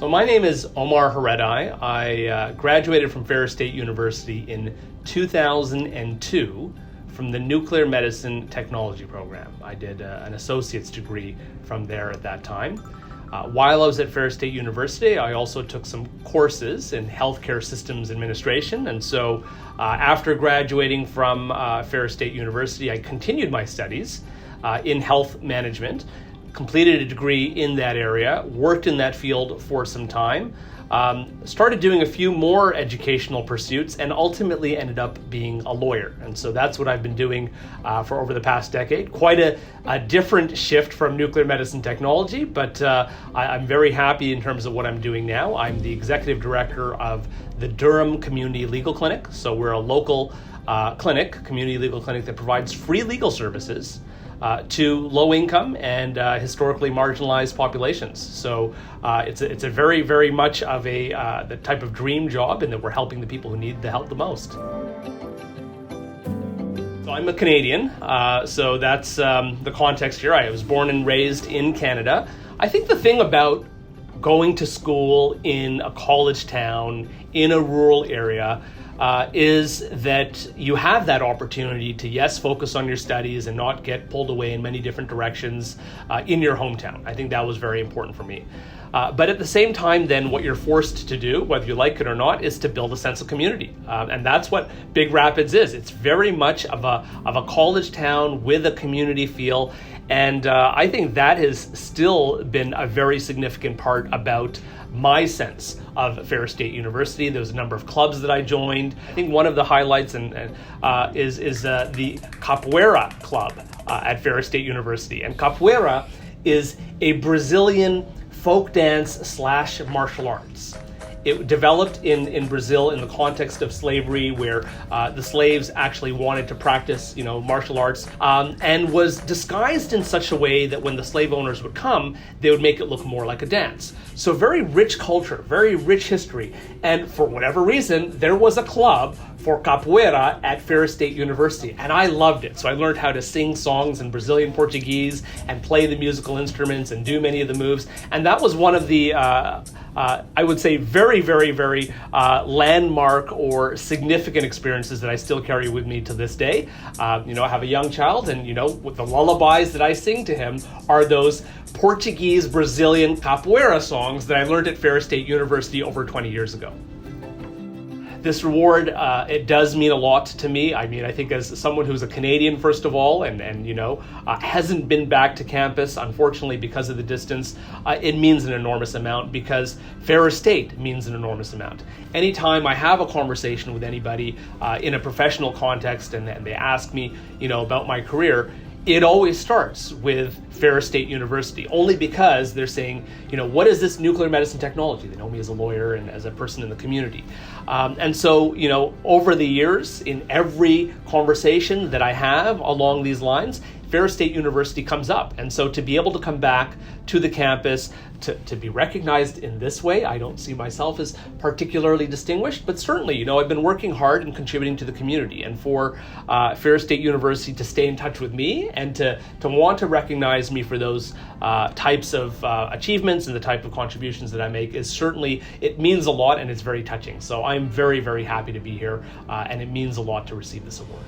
So my name is Omar Ha-Redeye. I graduated from Ferris State University in 2002 from the Nuclear Medicine Technology program. I did an associate's degree from there at that time. While I was at Ferris State University, I also took some courses in healthcare systems administration. And so after graduating from Ferris State University, I continued my studies in health management, completed a degree in that area, worked in that field for some time, started doing a few more educational pursuits, and ultimately ended up being a lawyer. And so that's what I've been doing for over the past decade. Quite a different shift from nuclear medicine technology, but I'm very happy in terms of what I'm doing now. I'm the executive director of the Durham Community Legal Clinic. So we're a local community legal clinic that provides free legal services to low-income and historically marginalized populations. So it's a very, very much of the type of dream job, in that we're helping the people who need the help the most. So I'm a Canadian, so that's the context here. I was born and raised in Canada. I think the thing about going to school in a college town in a rural area is that you have that opportunity to, yes, focus on your studies and not get pulled away in many different directions in your hometown. I think that was very important for me. But at the same time, then, what you're forced to do, whether you like it or not, is to build a sense of community. And that's what Big Rapids is. It's very much of a college town with a community feel. And I think that has still been a very significant part about my sense of Ferris State University. There was a number of clubs that I joined. I think one of the highlights is the Capoeira Club at Ferris State University. And Capoeira is a Brazilian folk dance / martial arts. It developed in Brazil in the context of slavery, where the slaves actually wanted to practice, martial arts, and was disguised in such a way that when the slave owners would come, they would make it look more like a dance. So very rich culture, very rich history. And for whatever reason, there was a club for capoeira at Ferris State University, and I loved it. So I learned how to sing songs in Brazilian Portuguese and play the musical instruments and do many of the moves. And that was one of the, I would say, very, very, very landmark or significant experiences that I still carry with me to this day. I have a young child, and with the lullabies that I sing to him are those Portuguese Brazilian capoeira songs that I learned at Ferris State University over 20 years ago. This reward, it does mean a lot to me. I mean, I think as someone who's a Canadian, first of all, and hasn't been back to campus, unfortunately, because of the distance, it means an enormous amount, because Ferris State means an enormous amount. Anytime I have a conversation with anybody in a professional context, and they ask me, about my career, it always starts with Ferris State University, only because they're saying, what is this nuclear medicine technology? They know me as a lawyer and as a person in the community. And so, over the years, in every conversation that I have along these lines, Ferris State University comes up. And so to be able to come back to the campus, to be recognized in this way, I don't see myself as particularly distinguished, but certainly, I've been working hard and contributing to the community. And for Ferris State University to stay in touch with me and to want to recognize me for those types of achievements and the type of contributions that I make is certainly, it means a lot, and it's very touching. So I'm very, very happy to be here, and it means a lot to receive this award.